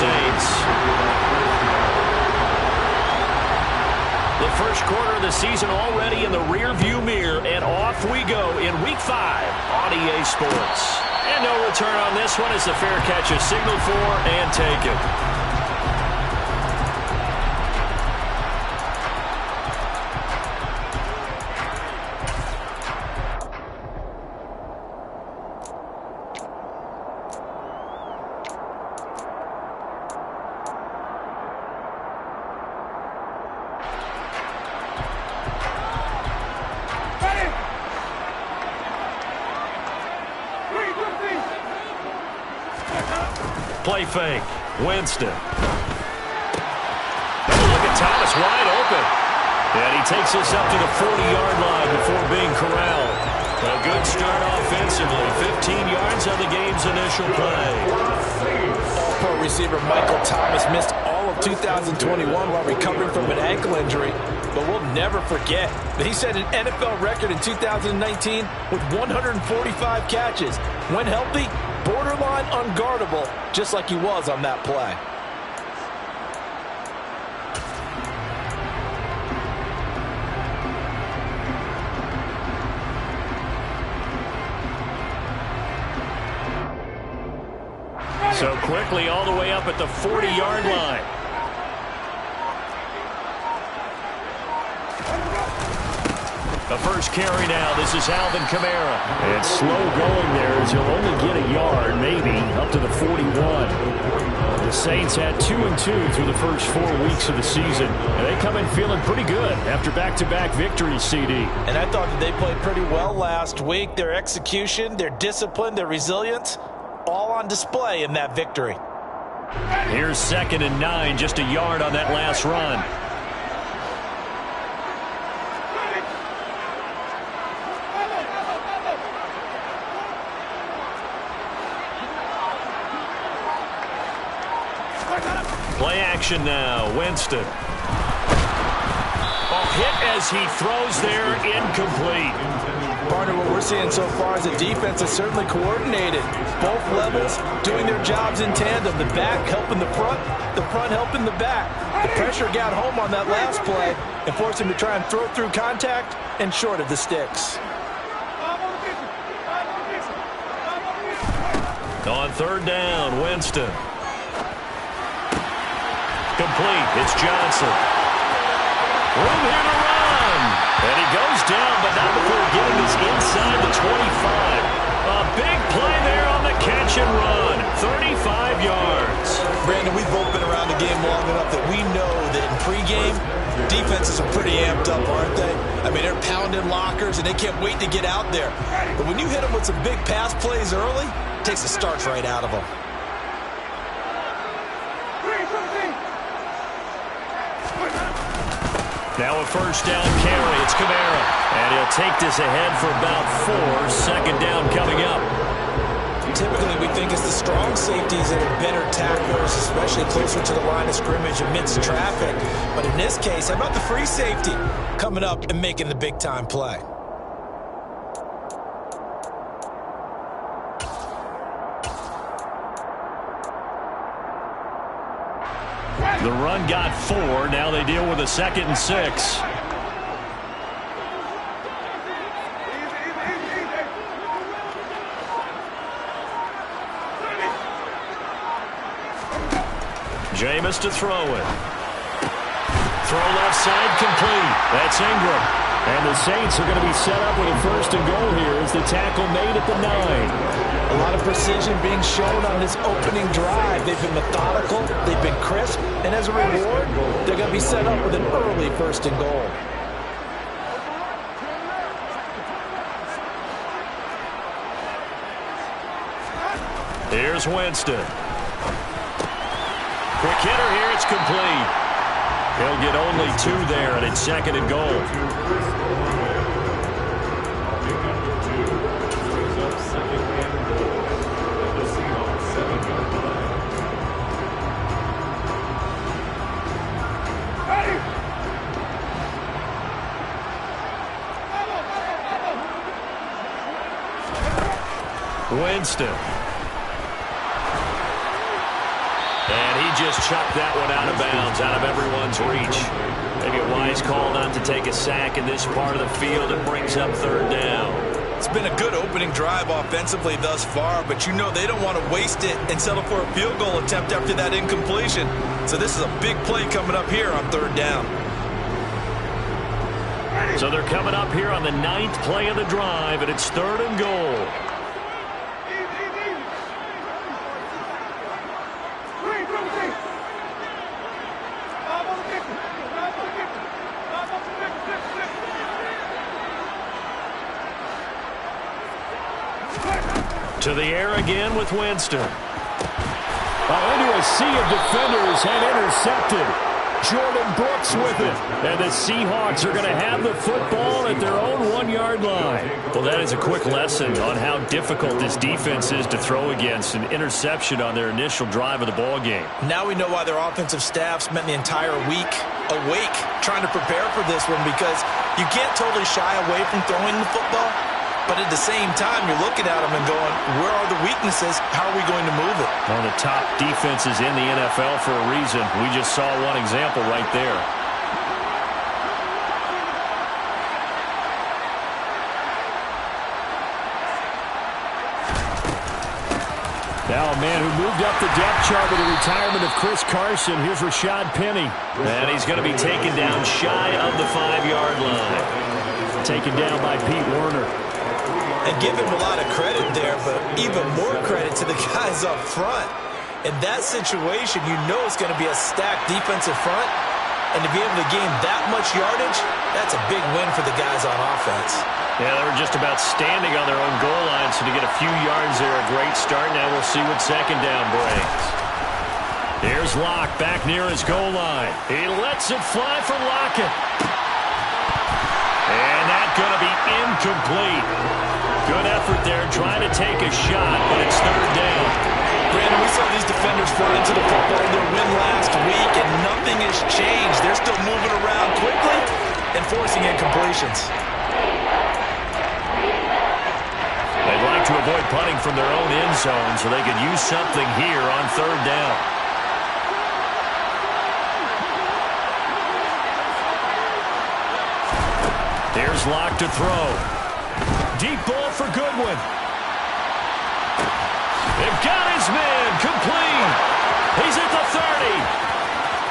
Saints. The first quarter of the season already in the rear-view mirror, and off we go in Week 5 on EA Sports. And no return on this one as the fair catch is signaled for and taken. Play fake. Winston. Look at Thomas wide open. And he takes us up to the 40-yard line before being corralled. A good start offensively. 15 yards on the game's initial play. All-pro receiver Michael Thomas missed all of 2021 while recovering from an ankle injury. But we'll never forget that he set an NFL record in 2019 with 145 catches. When healthy, borderline unguardable, just like he was on that play. So quickly all the way up at the 40-yard line. The first carry now. This is Alvin Kamara. And slow going there as he'll only get a yard, maybe, up to the 41. The Saints had 2-2 through the first 4 weeks of the season. And they come in feeling pretty good after back-to-back victories, CD. And I thought that they played pretty well last week. Their execution, their discipline, their resilience, all on display in that victory. Here's 2nd and 9, just a yard on that last run. Play action now. Winston. Hit as he throws there, incomplete. Partner, what we're seeing so far is the defense is certainly coordinated. Both levels doing their jobs in tandem. The back helping the front helping the back. The pressure got home on that last play and forced him to try and throw through contact and short of the sticks. On 3rd down, Winston. Complete. It's Johnson. Room here to run. And he goes down, but not before getting this inside the 25. A big play there on the catch and run. 35 yards. Brandon, we've both been around the game long enough that we know that in pregame, defenses are pretty amped up, aren't they? I mean, they're pounding lockers, and they can't wait to get out there. But when you hit them with some big pass plays early, it takes the starch right out of them. Now a 1st down carry. It's Kamara. And he'll take this ahead for about 4. 2nd down coming up. Typically, we think it's the strong safeties that are better tacklers, especially closer to the line of scrimmage amidst traffic. But in this case, how about the free safety coming up and making the big-time play? The run got 4. Now they deal with a 2nd and 6. Jameis to throw it. Throw left side complete. That's Ingram. And the Saints are going to be set up with a 1st and goal here as the tackle made at the 9. A lot of precision being shown on this opening drive. They've been methodical, they've been crisp, and as a reward, they're going to be set up with an early 1st and goal. Here's Winston. Quick hitter here, it's complete. He'll get only 2 there, and it's 2nd and goal. Winston. And he just chucked that one out of bounds, out of everyone's reach. Maybe a wise call not to take a sack in this part of the field. It brings up third down. It's been a good opening drive offensively thus far, but you know they don't want to waste it and settle for a field goal attempt after that incompletion. So this is a big play coming up here on third down. So they're coming up here on the 9th play of the drive, and it's third and goal. To the air again with Winston. Into a sea of defenders and intercepted. Jordan Brooks with it. And the Seahawks are going to have the football at their own 1-yard line. Well, that is a quick lesson on how difficult this defense is to throw against. An interception on their initial drive of the ball game. Now we know why their offensive staff spent the entire week awake trying to prepare for this one, because you can't totally shy away from throwing the football. But at the same time, you're looking at them and going, where are the weaknesses? How are we going to move it? One of the top defenses in the NFL for a reason. We just saw one example right there. Now a man who moved up the depth chart with the retirement of Chris Carson. Here's Rashad Penny. And he's going to be taken down shy of the 5-yard line. Taken down by Pete Werner. And give him a lot of credit there, but even more credit to the guys up front. In that situation, you know it's going to be a stacked defensive front. And to be able to gain that much yardage, that's a big win for the guys on offense. Yeah, they were just about standing on their own goal line, so to get a few yards there, a great start. Now we'll see what second down brings. Here's Locke back near his goal line. He lets it fly for Lockett. And that's going to be incomplete. Good effort there, trying to take a shot, but it's third down. Brandon, we saw these defenders fly into the football in their win last week, and nothing has changed. They're still moving around quickly and forcing incompletions. They'd like to avoid punting from their own end zone, so they could use something here on third down. Here's Locke to throw. Deep ball for Goodwin. They've got his man complete. He's at the 30,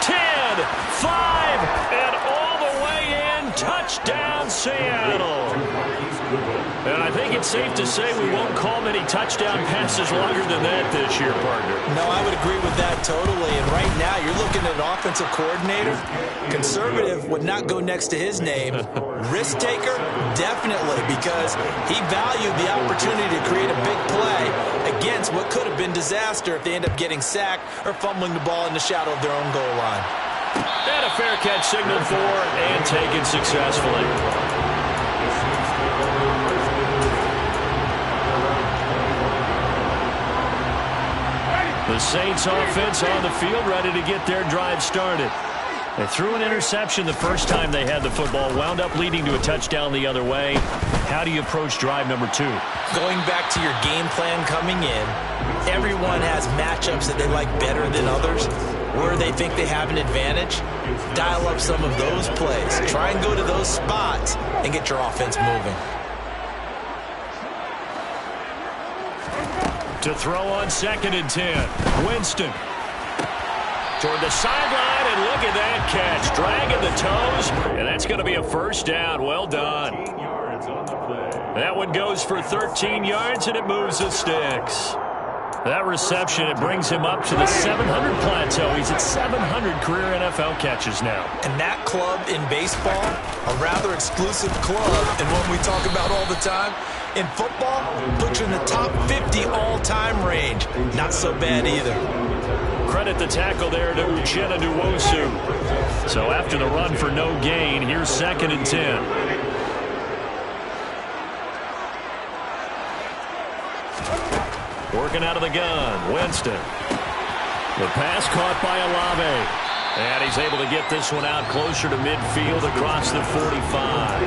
10, 5, and all the way in. Touchdown, Seattle. And I think it's safe to say we won't call many touchdown passes longer than that this year, partner. No, I would agree with that totally. And right now, you're looking at an offensive coordinator. Conservative would not go next to his name. Risk taker, definitely, because he valued the opportunity to create a big play against what could have been disaster if they end up getting sacked or fumbling the ball in the shadow of their own goal line. And a fair catch signaled for and taken successfully. The Saints offense on the field, ready to get their drive started. They threw an interception the first time they had the football, wound up leading to a touchdown the other way. How do you approach drive number 2? Going back to your game plan coming in, everyone has matchups that they like better than others, where they think they have an advantage. Dial up some of those plays. Try and go to those spots and get your offense moving. To throw on 2nd and 10. Winston. Toward the sideline, and look at that catch. Dragging the toes, and that's going to be a first down. Well done. That one goes for 13 yards, and it moves the sticks. That reception, it brings him up to the 700 plateau. He's at 700 career NFL catches now. And that club in baseball, a rather exclusive club, and one we talk about all the time. In football, puts you in the top 50 all-time range. Not so bad either. Credit the tackle there to Uchenna Nwosu. So after the run for no gain, here's 2nd and 10. Working out of the gun, Winston. The pass caught by Olave. And he's able to get this one out closer to midfield across the 45.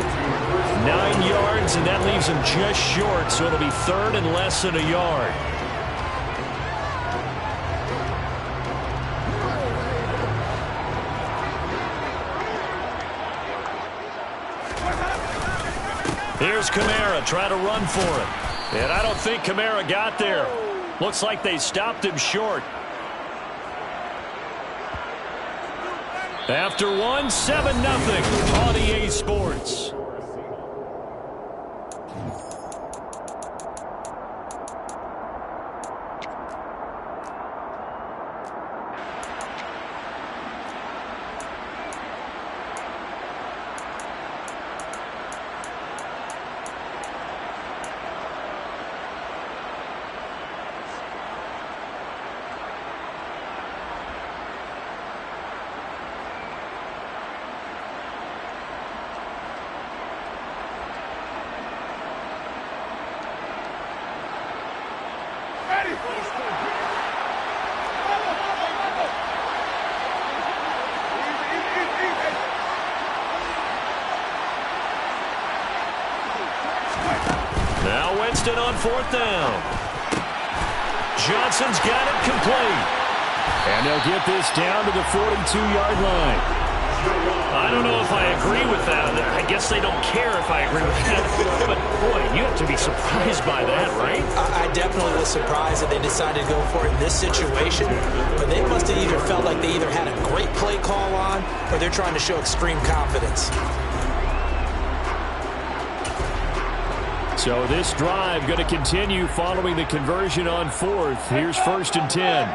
9 yards, and that leaves him just short, so it'll be 3rd and less than a yard. Here's Kamara trying to run for it. And I don't think Kamara got there. Looks like they stopped him short. After one, 7-0 on EA Sports. Now Winston on 4th down. Johnson's got it complete. And they'll get this down to the 42-yard line. I don't know if I agree with that. I guess they don't care if I agree with that. But, boy, you have to be surprised by that, right? I definitely was surprised that they decided to go for it in this situation. But they must have either felt like they either had a great play call on or they're trying to show extreme confidence. So this drive going to continue following the conversion on 4th. Here's 1st and 10.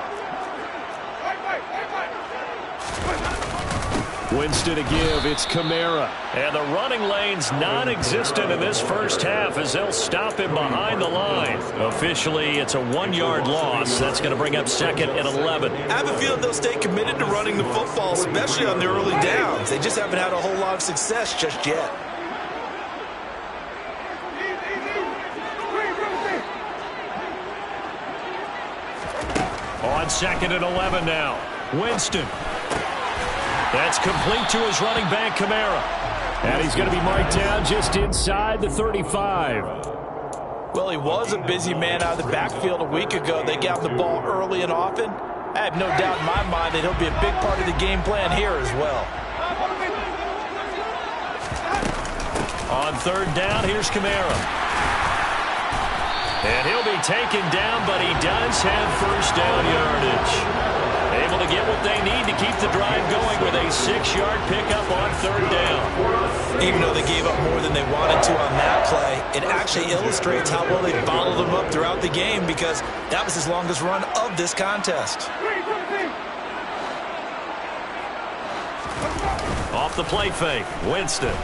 Winston to give. It's Kamara. And the running lane's non-existent in this first half as they'll stop him behind the line. Officially, it's a 1-yard loss. That's going to bring up 2nd and 11. I have a feeling they'll stay committed to running the football, especially on the early downs. They just haven't had a whole lot of success just yet. On 2nd and 11 now. Winston. That's complete to his running back, Kamara. And he's going to be marked down just inside the 35. Well, he was a busy man out of the backfield a week ago. They got the ball early and often. I have no doubt in my mind that he'll be a big part of the game plan here as well. On 3rd down, here's Kamara. And he'll be taken down, but he does have 1st down yardage. Able to get what they need to keep the drive going with a 6-yard pickup on 3rd down. Even though they gave up more than they wanted to on that play, it actually illustrates how well they followed them up throughout the game because that was his longest run of this contest. Off the play fake, Winston.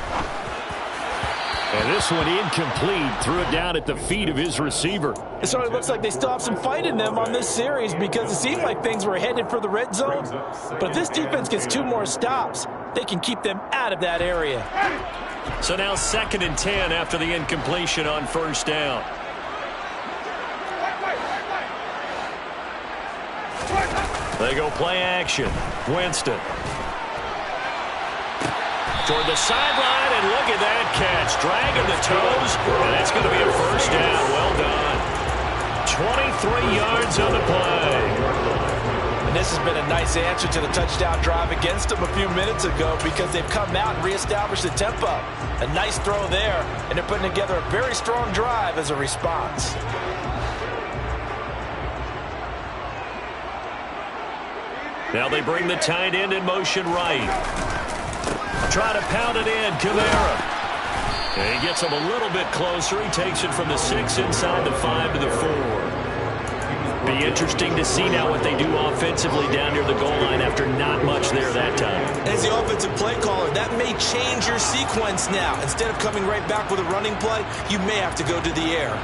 And this one incomplete. Threw it down at the feet of his receiver. It sort of looks like they still have some fight in them on this series because it seemed like things were headed for the red zone. But if this defense gets 2 more stops, they can keep them out of that area. So now 2nd and 10 after the incompletion on 1st down. They go play action. Winston. Toward the sideline, and look at that catch. Dragging the toes, and it's going to be a 1st down. Well done. 23 yards on the play. And this has been a nice answer to the touchdown drive against them a few minutes ago because they've come out and reestablished the tempo. A nice throw there, and they're putting together a very strong drive as a response. Now they bring the tight end in motion right. Try to pound it in, Kamara. And he gets him a little bit closer. He takes it from the 6 inside the 5 to the 4. Be interesting to see now what they do offensively down near the goal line after not much there that time. As the offensive play caller, that may change your sequence now. Instead of coming right back with a running play, you may have to go to the air.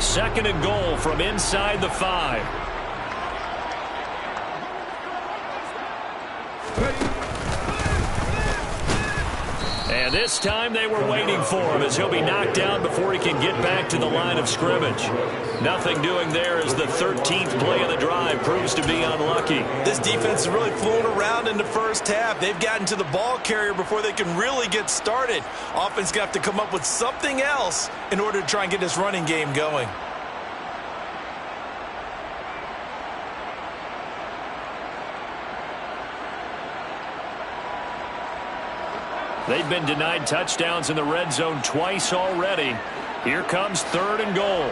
Second and goal from inside the 5. And And this time they were waiting for him as he'll be knocked down before he can get back to the line of scrimmage. Nothing doing there as the 13th play of the drive proves to be unlucky. This defense is really fooling around in the first half. They've gotten to the ball carrier before they can really get started. Offense got to come up with something else in order to try and get this running game going. They've been denied touchdowns in the red zone twice already. Here comes 3rd and goal.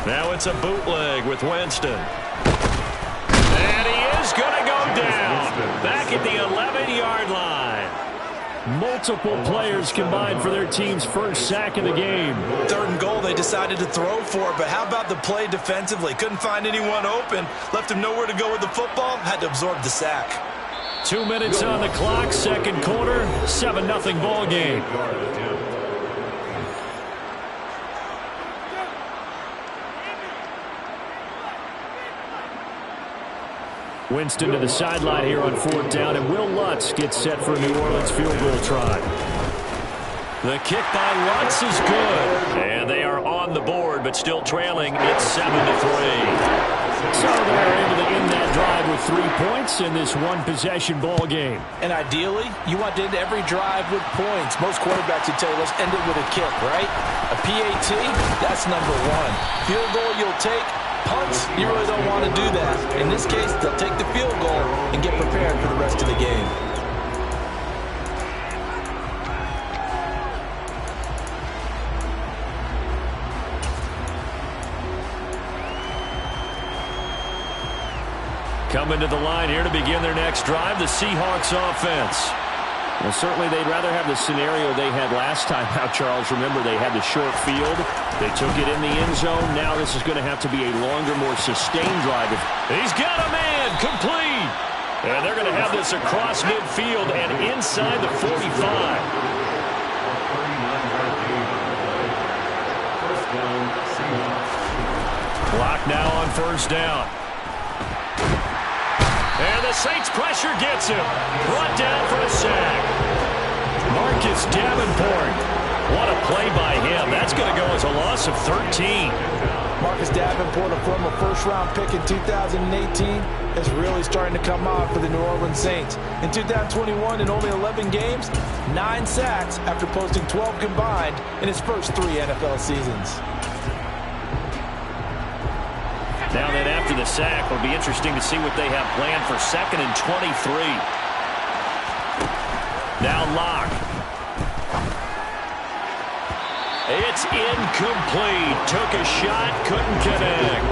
Now it's a bootleg with Winston. And he is going to go down. Back at the 11-yard line. Multiple players combined for their team's first sack of the game. 3rd and goal, they decided to throw for it, but how about the play defensively? Couldn't find anyone open, left him nowhere to go with the football, had to absorb the sack. 2 minutes on the clock, second quarter, 7-0 ball game. Winston to the sideline here on 4th down, and Will Lutz gets set for a New Orleans field goal try. The kick by Lutz is good, and they are on the board, but still trailing. It's 7-3. So they're able to end that drive with 3 points in this one-possession ball game. And ideally, you want to end every drive with points. Most quarterbacks would tell you, let's end it with a kick, right? A PAT, that's number 1. Field goal you'll take. Punts, you really don't want to do that. In this case, they'll take the field goal and get prepared for the rest of the game. Coming to the line here to begin their next drive, the Seahawks offense. Well, certainly they'd rather have the scenario they had last time out, Charles. Remember, they had the short field. They took it in the end zone. Now this is going to have to be a longer, more sustained drive. He's got a man, complete. And they're going to have this across midfield and inside the 45. Clock now on 1st down. And the Saints pressure gets him. Brought down for a sack. Marcus Davenport. What a play by him. That's going to go as a loss of 13. Marcus Davenport, a former first-round pick in 2018, is really starting to come on for the New Orleans Saints. In 2021, in only 11 games, 9 sacks after posting 12 combined in his first 3 NFL seasons. Now then, after the sack, it'll be interesting to see what they have planned for 2nd and 23. Now Locke. It's incomplete. Took a shot, couldn't connect.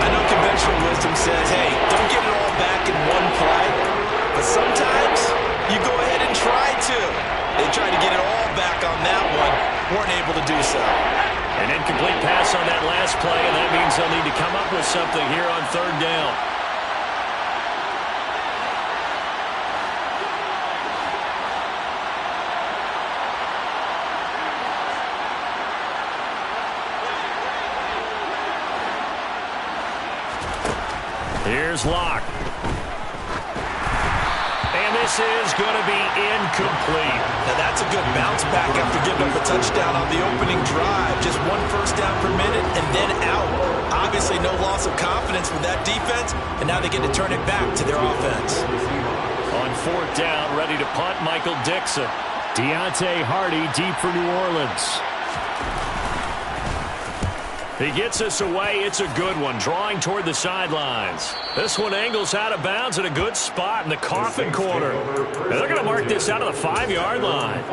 I know conventional wisdom says, hey, don't get it all back in one play. But sometimes you go ahead and try to. They tried to get it all back on that one. Weren't able to do so. An incomplete pass on that last play, and that means they'll need to come up with something here on 3rd down. Here's Locke. And this is going to be incomplete. Now that's a good bounce back after giving up a touchdown on the opening drive. Just 1 first down per minute and then out. Obviously no loss of confidence with that defense, and now they get to turn it back to their offense. On 4th down, ready to punt, Michael Dixon. Deontay Hardy deep for New Orleans. He gets us away. It's a good one, drawing toward the sidelines. This one angles out of bounds at a good spot in the coffin corner. And they're going to mark this out of the 5-yard line.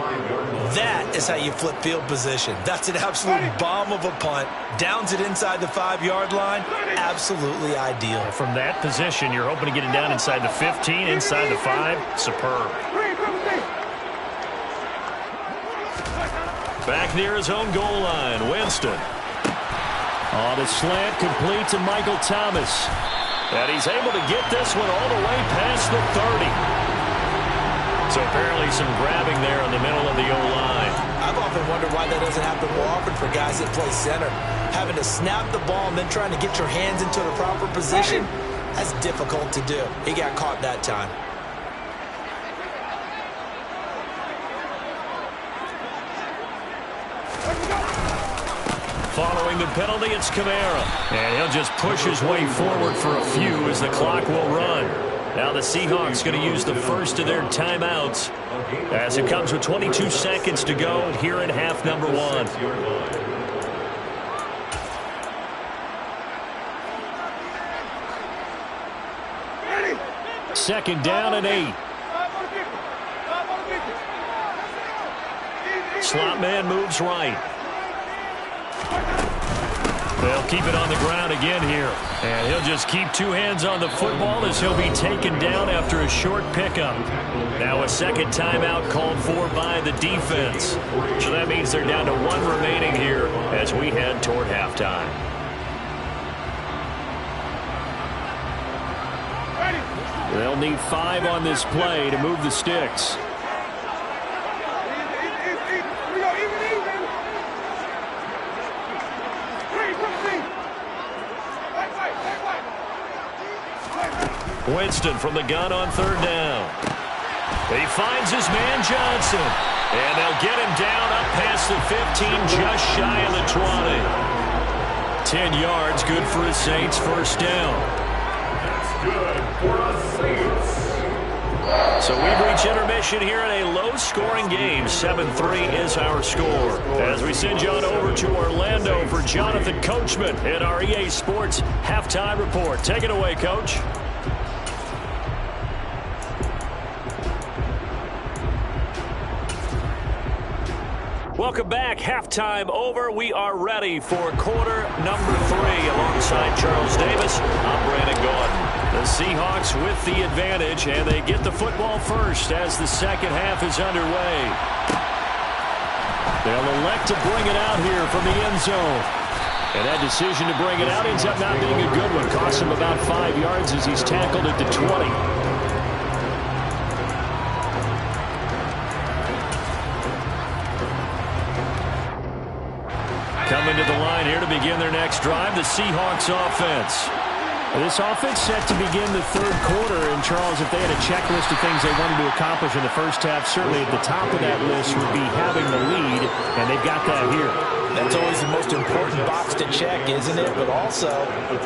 That is how you flip field position. That's an absolute bomb of a punt. Downs it inside the 5-yard line. Absolutely ideal. From that position, you're hoping to get it down inside the 15, inside the 5. Superb. Back near his own goal line, Winston. Oh, the slant complete to Michael Thomas. And he's able to get this one all the way past the 30. So apparently some grabbing there in the middle of the O-line. I've often wondered why that doesn't happen more often for guys that play center. Having to snap the ball and then trying to get your hands into the proper position. That's difficult to do. He got caught that time. Following the penalty, it's Kamara. And he'll just push his way forward for a few as the clock will run. Now the Seahawks going to use the first of their timeouts as it comes with 22 seconds to go here in half number 1. Second down and 8. Slot man moves right. They'll keep it on the ground again here. And he'll just keep two hands on the football as he'll be taken down after a short pickup. Now a second timeout called for by the defense. So that means they're down to 1 remaining here as we head toward halftime. They'll need 5 on this play to move the sticks. Winston from the gun on third down. He finds his man Johnson. And they'll get him down up past the 15, just shy of the 20. 10 yards, good for the Saints, first down. That's good for the Saints. So we've reached intermission here in a low-scoring game. 7-3 is our score. As we send you on over to Orlando for Jonathan Coachman in our EA Sports Halftime Report. Take it away, Coach. Welcome back. Halftime over. We are ready for quarter number 3 alongside Charles Davis. I'm Brandon Gordon. The Seahawks with the advantage, and they get the football first as the second half is underway. They'll elect to bring it out here from the end zone. And that decision to bring it out ends up not being a good one. Costs him about 5 yards as he's tackled at the 20. Coming to the line here to begin their next drive, the Seahawks offense. This offense set to begin the third quarter. And, Charles, if they had a checklist of things they wanted to accomplish in the first half, certainly at the top of that list would be having the lead, and they've got that here. That's always the most important box to check, isn't it? But also,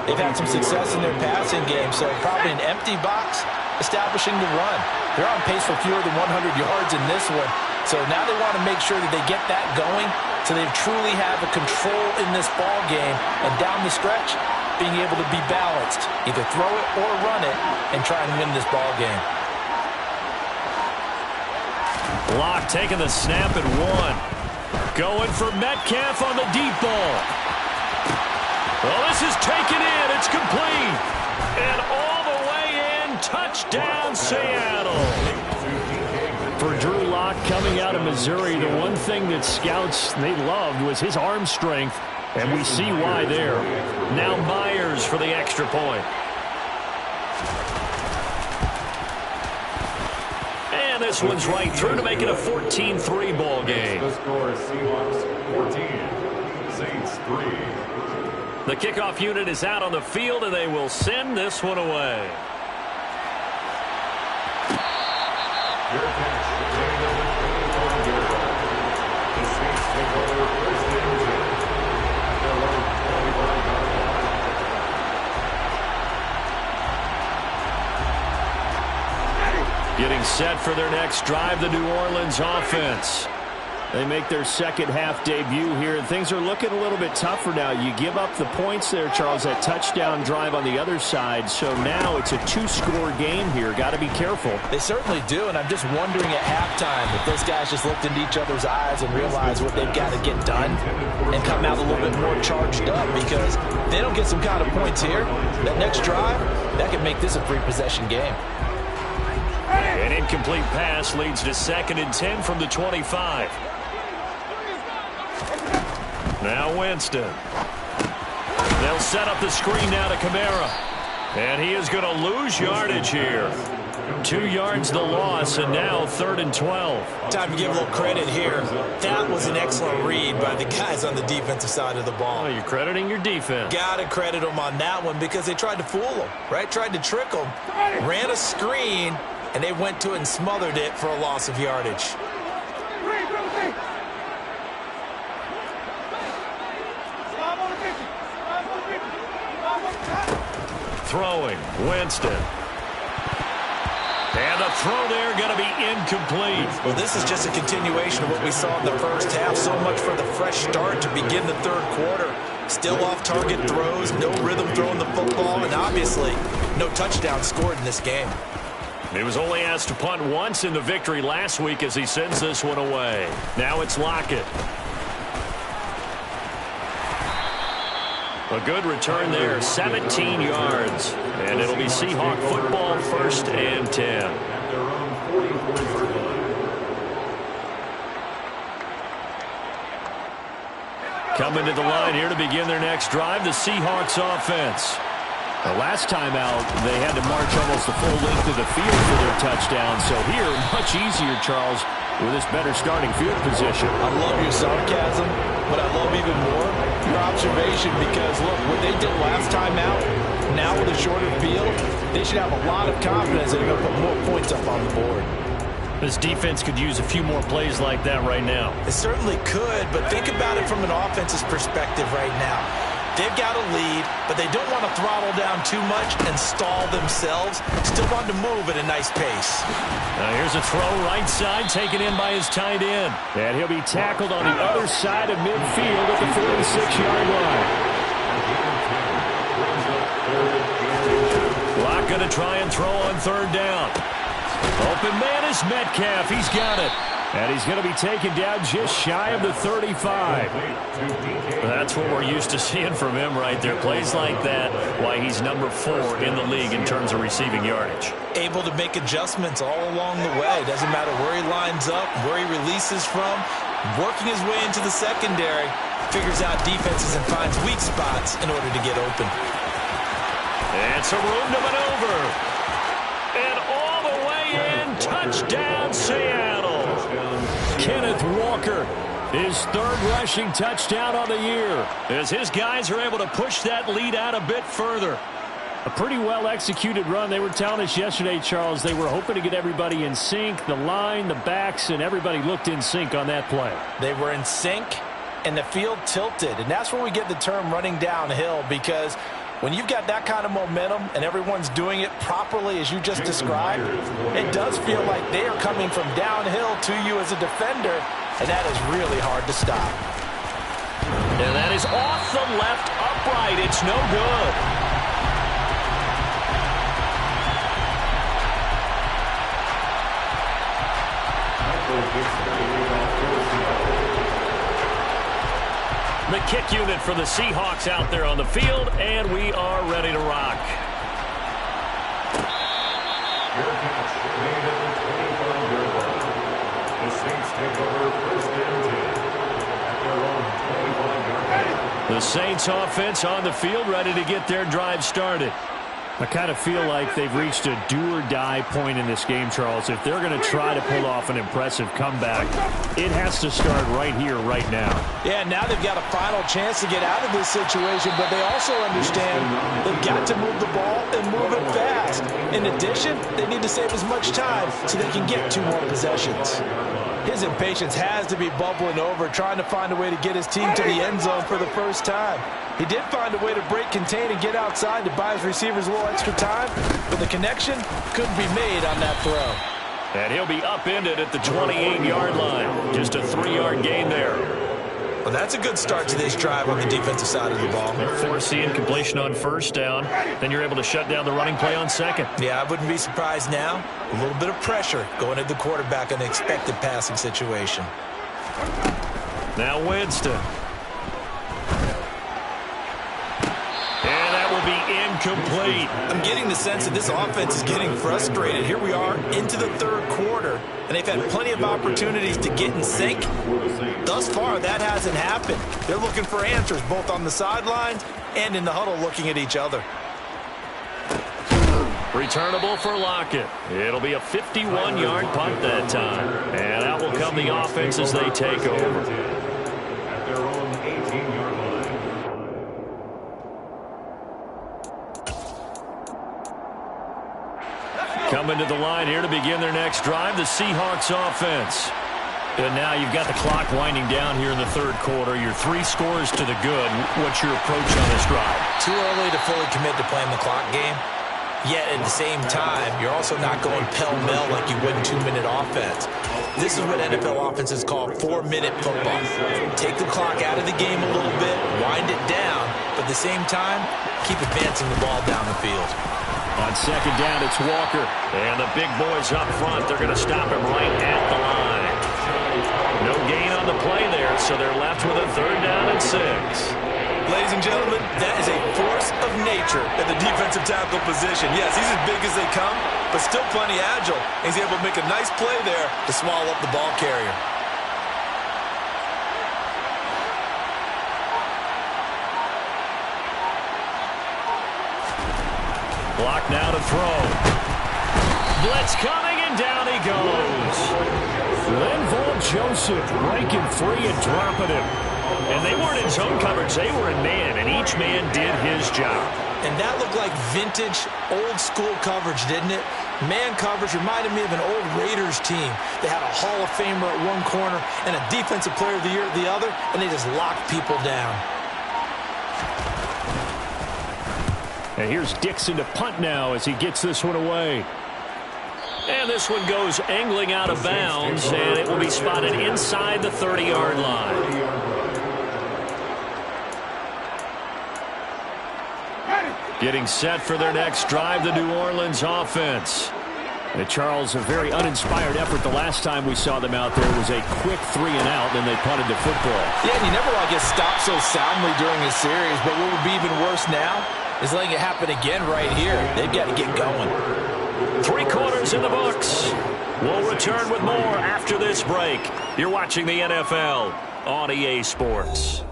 they've had some success in their passing game, so probably an empty box establishing the run. They're on pace for fewer than 100 yards in this one. So now they want to make sure that they get that going so they truly have a control in this ball game. And down the stretch, being able to be balanced. Either throw it or run it and try and win this ball game. Locke taking the snap at 1. Going for Metcalf on the deep ball. Well, this is taken in. It's complete. And all the way in. Touchdown, Seattle. For Drew Lock coming out of Missouri, the one thing that scouts they loved was his arm strength, and we see why there. Now Myers for the extra point. And this one's right through to make it a 14-3 ball game. The score is Seahawks 14, Saints 3. The kickoff unit is out on the field, and they will send this one away. Your catch, number 21 years old. The Saints take over first and 10 at their own 21-yard line. Getting set for their next drive, the New Orleans offense. They make their second half debut here, and things are looking a little bit tougher now. You give up the points there, Charles, that touchdown drive on the other side. So now it's a 2-score game here. Got to be careful. They certainly do, and I'm just wondering at halftime if those guys just looked into each other's eyes and realized what they've got to get done and come out a little bit more charged up, because if they don't get some kind of points here, that next drive, that could make this a 3-possession game. An incomplete pass leads to 2nd and 10 from the 25. Now Winston. They'll set up the screen now to Kamara. And he is going to lose yardage here. 2 yards the loss, and now 3rd and 12. Time to give a little credit here. That was an excellent read by the guys on the defensive side of the ball. Oh, you're crediting your defense. Got to credit them on that one because they tried to fool them, right? Tried to trick them, ran a screen, and they went to it and smothered it for a loss of yardage. Throwing, Winston. And the throw there going to be incomplete. Well, this is just a continuation of what we saw in the first half. So much for the fresh start to begin the third quarter. Still off-target throws, no rhythm throwing the football, and obviously no touchdown scored in this game. He was only asked to punt once in the victory last week as he sends this one away. Now it's Lockett. A good return there, 17 yards. And it'll be Seahawk football, 1st and 10. Coming to the line here to begin their next drive, the Seahawks offense. The last time out, they had to march almost the full length of the field for their touchdown. So here, much easier, Charles, with this better starting field position. I love your sarcasm, but I love even more your observation because, look, what they did last time out, now with a shorter field, they should have a lot of confidence that they're going to put more points up on the board. This defense could use a few more plays like that right now. It certainly could, but think about it from an offense's perspective right now. They've got a lead, but they don't want to throttle down too much and stall themselves. Still want to move at a nice pace. Now here's a throw right side taken in by his tight end. And he'll be tackled on the other side of midfield at the 46-yard line. Lock going to try and throw on 3rd down. Open man is Metcalf. He's got it. And he's going to be taken down just shy of the 35. That's what we're used to seeing from him right there. Plays like that, why he's number 4 in the league in terms of receiving yardage. Able to make adjustments all along the way. Doesn't matter where he lines up, where he releases from. Working his way into the secondary. Figures out defenses and finds weak spots in order to get open. And some room to maneuver. And all the way in. Touchdown, Seattle. Kenneth Walker, his 3rd rushing touchdown on the year, as his guys are able to push that lead out a bit further. A pretty well-executed run. They were telling us yesterday, Charles, they were hoping to get everybody in sync, the line, the backs, and everybody looked in sync on that play. They were in sync, and the field tilted, and that's where we get the term running downhill, because when you've got that kind of momentum and everyone's doing it properly as you just described, it does feel like they are coming from downhill to you as a defender, and that is really hard to stop. And that is off the left upright. It's no good. The kick unit for the Seahawks out there on the field, and we are ready to rock. The Saints offense on the field, ready to get their drive started. I kind of feel like they've reached a do-or-die point in this game, Charles. If they're going to try to pull off an impressive comeback, it has to start right here, right now. Yeah, now they've got a final chance to get out of this situation, but they also understand they've got to move the ball and move it fast. In addition, they need to save as much time so they can get 2 more possessions. His impatience has to be bubbling over, trying to find a way to get his team to the end zone for the first time. He did find a way to break, contain, and get outside to buy his receivers a little extra time, but the connection couldn't be made on that throw. And he'll be upended at the 28-yard line. Just a 3-yard gain there. Well, that's a good start to this drive on the defensive side of the ball. Forcing completion on 1st down. Then you're able to shut down the running play on 2nd. Yeah, I wouldn't be surprised now. A little bit of pressure going at the quarterback in an expected passing situation. Now Winston. And that will be incomplete. I'm getting the sense that this offense is getting frustrated. Here we are into the 3rd quarter, and they've had plenty of opportunities to get in sync. Thus far, that hasn't happened. They're looking for answers both on the sidelines and in the huddle looking at each other. Returnable for Lockett. It'll be a 51-yard punt that time. And out will come the offense as they take over. At their own 18-yard line. Coming to the line here to begin their next drive, the Seahawks offense. And now you've got the clock winding down here in the third quarter. You're 3 scores to the good. What's your approach on this drive? Too early to fully commit to playing the clock game. Yet at the same time, you're also not going pell-mell like you would in 2-minute offense. This is what NFL offenses call 4-minute football. Take the clock out of the game a little bit, wind it down, but at the same time, keep advancing the ball down the field. On second down, it's Walker. And the big boys up front, they're going to stop him right at the line. No gain on the play there, so they're left with a 3rd down and 6. Ladies and gentlemen, that is a force of nature at the defensive tackle position. Yes, he's as big as they come, but still plenty agile. He's able to make a nice play there to swallow up the ball carrier. Block now to throw. Blitz coming, and down he goes. Linval Joseph breaking free and dropping him. And they weren't in zone coverage. They were in man, and each man did his job. And that looked like vintage, old-school coverage, didn't it? Man coverage reminded me of an old Raiders team. They had a Hall of Famer at one corner and a Defensive Player of the Year at the other, and they just locked people down. And here's Dixon to punt now as he gets this one away. And this one goes angling out of bounds, and it will be spotted inside the 30-yard line. Getting set for their next drive, the New Orleans offense. And Charles, a very uninspired effort the last time we saw them out there. It was a quick 3-and-out, and they punted the football. Yeah, and you never want to get stopped so soundly during a series, but what would be even worse now is letting it happen again right here. They've got to get going. 3 quarters in the books. We'll return with more after this break. You're watching the NFL on EA Sports.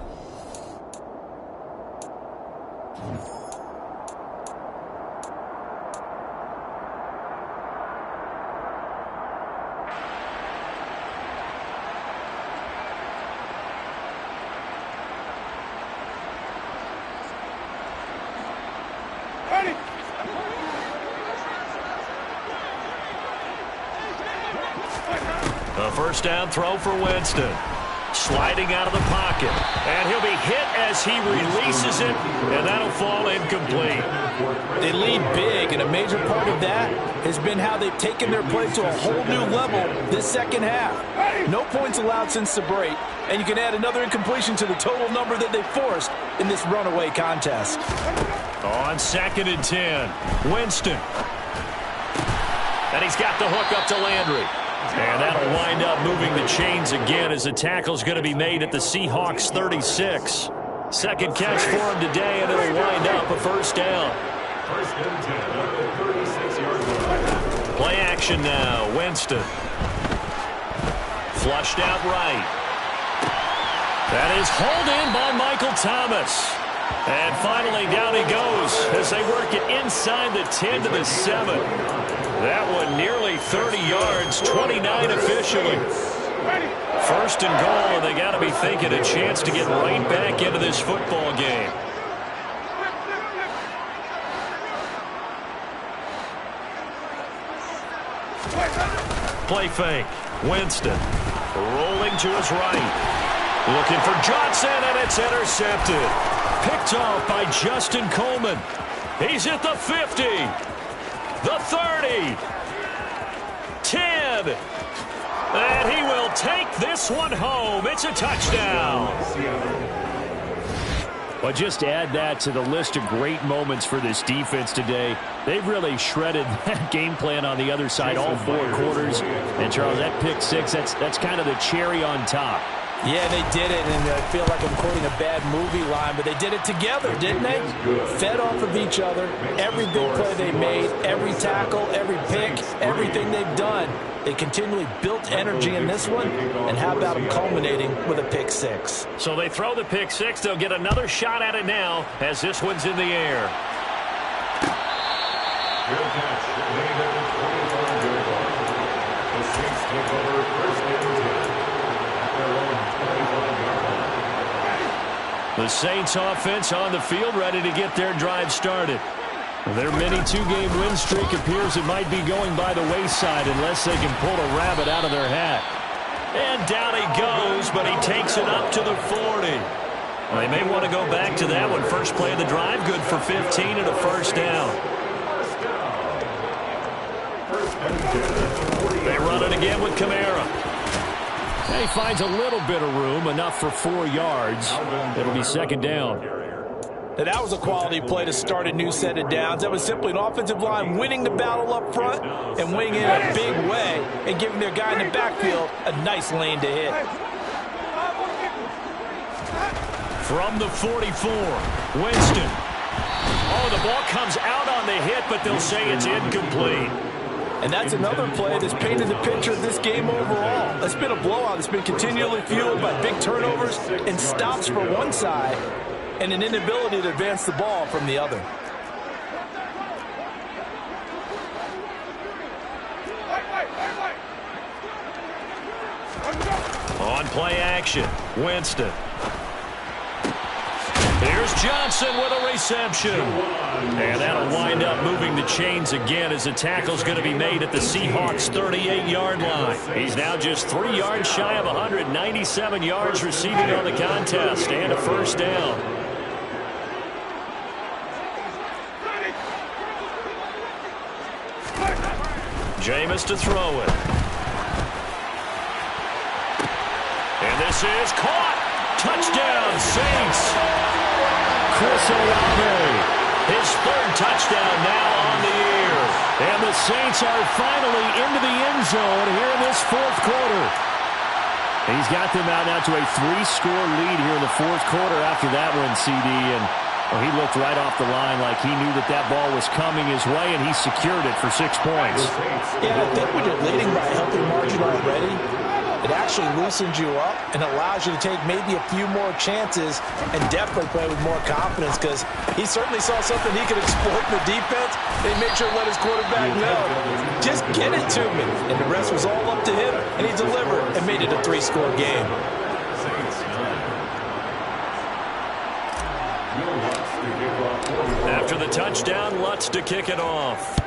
A first down throw for Winston. Sliding out of the pocket. And he'll be hit as he releases it, and that'll fall incomplete. They lead big, and a major part of that has been how they've taken their play to a whole new level this second half. No points allowed since the break, and you can add another incompletion to the total number that they forced in this runaway contest. On 2nd and 10, Winston. And he's got the hook up to Landry. And that'll wind up moving the chains again as the tackle's going to be made at the Seahawks 36. Second catch for him today, and it'll wind up a first down. First and 10 at the 36-yard line. Play action now. Winston. Flushed out right. That is hauled in by Michael Thomas. And finally down he goes as they work it inside the 10 to the 7. That one nearly 30 yards, 29 officially. First and goal, and they got to be thinking a chance to get right back into this football game. Play fake. Winston rolling to his right. Looking for Johnson, and it's intercepted. Picked off by Justin Coleman. He's at the 50. The 30. 10. And he will take this one home. It's a touchdown. Well, just to add that to the list of great moments for this defense today. They've really shredded that game plan on the other side all 4 quarters. And, Charles, that pick 6, that's kind of the cherry on top. Yeah, they did it, and I feel like I'm quoting a bad movie line, but they did it together, didn't they? Fed off of each other, every big play they made, every tackle, every pick, everything they've done. They continually built energy in this one, and how about them culminating with a pick 6? So they throw the pick 6. They'll get another shot at it now as this one's in the air. Good catch. The Saints offense on the field, ready to get their drive started. Their mini two-game win streak appears it might be going by the wayside unless they can pull a rabbit out of their hat. And down he goes, but he takes it up to the 40. Well, they may want to go back to that one. First play of the drive, good for 15 and a first down. They run it again with Kamara. And he finds a little bit of room, enough for 4 yards. It'll be second down. Now, that was a quality play to start a new set of downs. That was simply an offensive line winning the battle up front and winning it in a big way and giving their guy in the backfield a nice lane to hit. From the 44, Winston. Oh, the ball comes out on the hit, but they'll say it's incomplete. And that's another play that's painted the picture of this game overall. It's been a blowout. It's been continually fueled by big turnovers and stops for one side and an inability to advance the ball from the other. On play action, Winston. Here's Johnson with a reception. And that'll wind up moving the chains again as the tackle's going to be made at the Seahawks' 38-yard line. He's now just 3 yards shy of 197 yards receiving on the contest and a first down. Jameis to throw it. And this is caught. Touchdown, Saints. Chris Olave, his 3rd touchdown now on the year. And the Saints are finally into the end zone here in this 4th quarter. He's got them out now to a 3-score lead here in the 4th quarter after that one, CD. And well, he looked right off the line like he knew that that ball was coming his way, and he secured it for 6 points. Yeah, I think when you're leading by a healthy margin already, it actually loosens you up and allows you to take maybe a few more chances and definitely play with more confidence because he certainly saw something he could exploit in the defense. They made sure to let his quarterback know, just get it to me. And the rest was all up to him, and he delivered and made it a 3-score game. After the touchdown, Lutz to kick it off.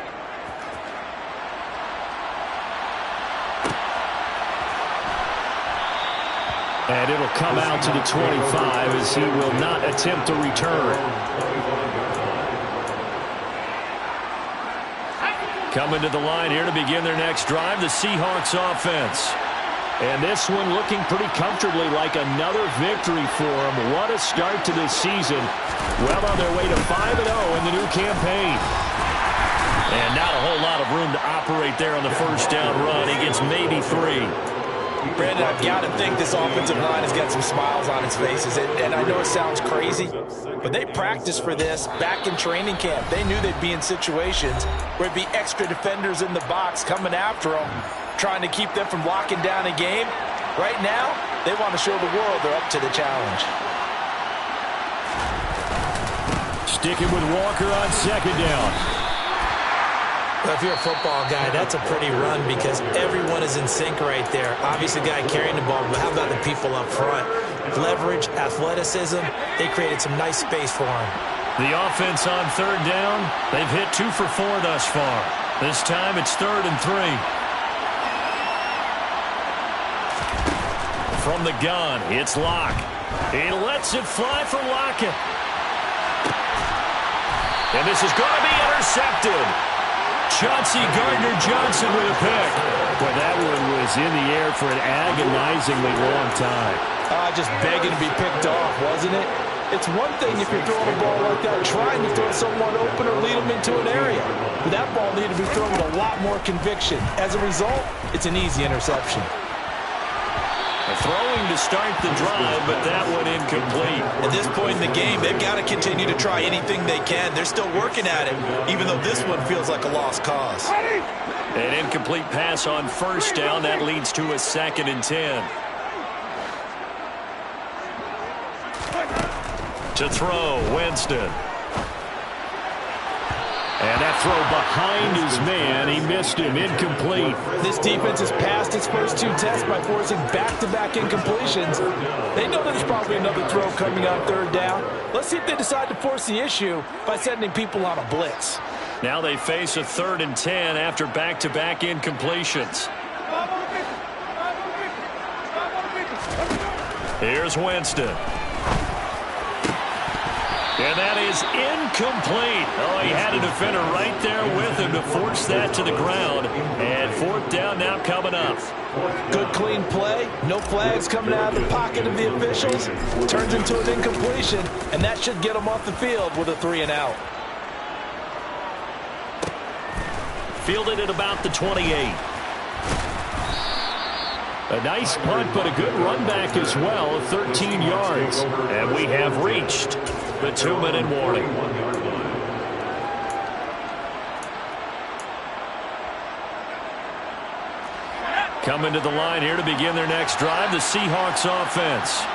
And it'll come out to the 25 as he will not attempt a return. Coming to the line here to begin their next drive, the Seahawks offense. And this one looking pretty comfortably like another victory for them. What a start to this season. Well on their way to 5-0 in the new campaign. And not a whole lot of room to operate there on the first down run. He gets maybe 3. Brandon, I've got to think this offensive line has got some smiles on its faces. And I know it sounds crazy, but they practiced for this back in training camp. They knew they'd be in situations where it'd be extra defenders in the box coming after them, trying to keep them from locking down a game. Right now, they want to show the world they're up to the challenge. Sticking with Walker on second down. Well, if you're a football guy, that's a pretty run because everyone is in sync right there. Obviously, the guy carrying the ball, but how about the people up front? Leverage, athleticism, they created some nice space for him. The offense on third down, they've hit 2 for 4 thus far. This time it's 3rd and 3. From the gun, it's Locke. He lets it fly for Lockett. And this is going to be intercepted. Chauncey Gardner-Johnson with a pick. Boy, that one was in the air for an agonizingly long time. Just begging to be picked off, wasn't it? It's one thing if you're throwing a ball like that, trying to throw someone open or lead them into an area. But that ball needed to be thrown with a lot more conviction. As a result, it's an easy interception. Throwing to start the drive, but that one incomplete. At this point in the game, they've got to continue to try anything they can. They're still working at it, even though this one feels like a lost cause. An incomplete pass on first down. That leads to a 2nd and 10. To throw, Winston. And that throw behind his man, he missed him, incomplete. This defense has passed its first two tests by forcing back-to-back incompletions. They know there's probably another throw coming on third down. Let's see if they decide to force the issue by sending people on a blitz. Now they face a 3rd and 10 after back-to-back incompletions. Here's Winston. And that is incomplete. Oh, he had a defender right there with him to force that to the ground. And 4th down now coming up. Good clean play. No flags coming out of the pocket of the officials. Turns into an incompletion, and that should get them off the field with a 3 and out. Fielded at about the 28. A nice punt, but a good run back as well, 13 yards. And we have reached the 2-minute warning. Coming to the line here to begin their next drive, the Seahawks offense.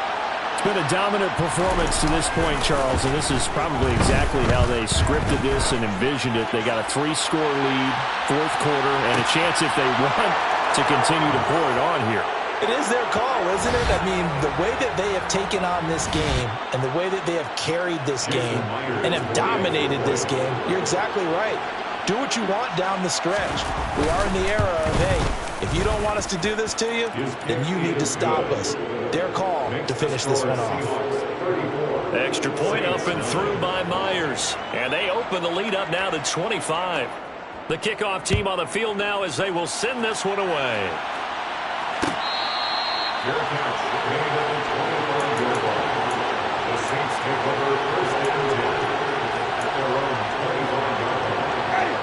It's been a dominant performance to this point, Charles, and this is probably exactly how they scripted this and envisioned it. They got a 3-score lead, 4th quarter, and a chance if they want to continue to pour it on here. It is their call, isn't it? I mean, the way that they have taken on this game and the way that they have carried this game and have dominated this game, you're exactly right. Do what you want down the stretch. We are in the era of, hey, if you don't want us to do this to you, then you need to stop us. Their call to finish this one off. Extra point up and through by Myers. And they open the lead up now to 25. The kickoff team on the field now as they will send this one away. Fair catch, made at the 25-yard line. The Saints take over 1st and 10 at their own 25-yard line.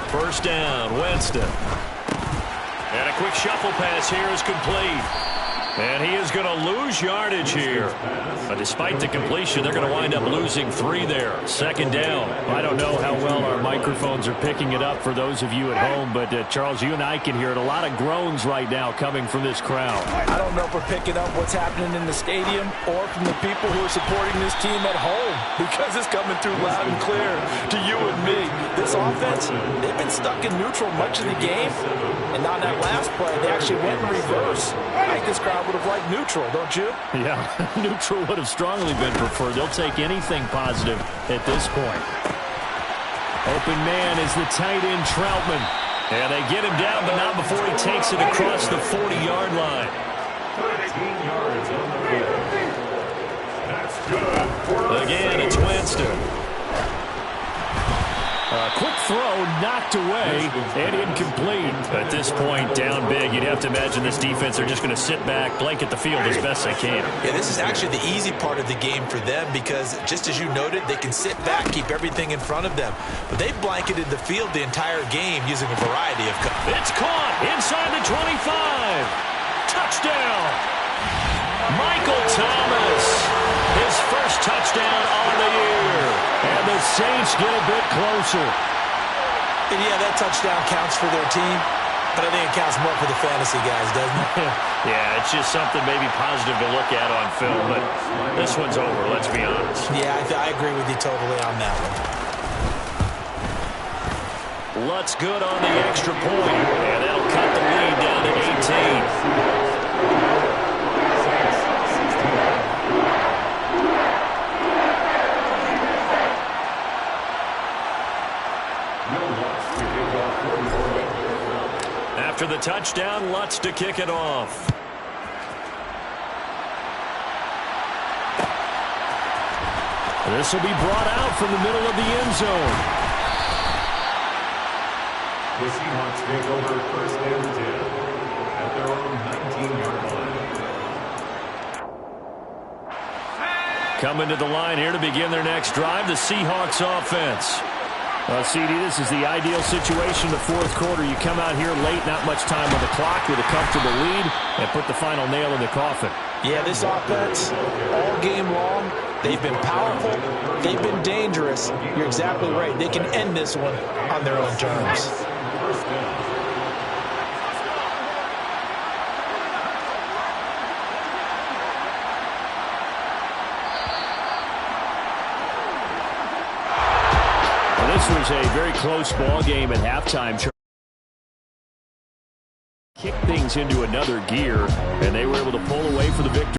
1st down, Winston. And a quick shuffle pass here is complete. And he is going to lose yardage here. But despite the completion, they're going to wind up losing 3 there. 2nd down. I don't know how well our microphones are picking it up for those of you at home, but Charles, you and I can hear it. A lot of groans right now coming from this crowd. I don't know if we're picking up what's happening in the stadium or from the people who are supporting this team at home, because it's coming through loud and clear to you and me. This offense, they've been stuck in neutral much of the game, and on that last play, they actually went in reverse. I think this crowd would have liked neutral, don't you? Yeah, neutral would have strongly been preferred. They'll take anything positive at this point. Open man is the tight end, Troutman. And they get him down, but not before he takes it across the 40-yard line. 13 yards on the field. That's good. Again, it's Winston. Quick throw, knocked away, and incomplete. At this point, down big, you'd have to imagine this defense, they're just going to sit back, blanket the field as best they can. Yeah, this is actually the easy part of the game for them because, just as you noted, they can sit back, keep everything in front of them. But they've blanketed the field the entire game using a variety of... It's caught inside the 25. Touchdown. Michael Thomas, his first touchdown on the year. And the Saints get a bit closer. And yeah, that touchdown counts for their team, but I think it counts more for the fantasy guys, doesn't it? Yeah, it's just something maybe positive to look at on film, but this one's over, let's be honest. Yeah, I agree with you totally on that one. Lutz good on the extra point, and that'll cut the lead down to 18. After the touchdown, Lutz to kick it off. This will be brought out from the middle of the end zone. The Seahawks take over 1st and 10 at their own 19-yard line. Coming to the line here to begin their next drive, the Seahawks offense. Well, CD, this is the ideal situation in the 4th quarter. You come out here late, not much time on the clock with a comfortable lead, and put the final nail in the coffin. Yeah, this offense, all game long, they've been powerful, they've been dangerous. You're exactly right. They can end this one on their own terms. This was a very close ball game at halftime. Kick things into another gear, and they were able to pull away for the victory.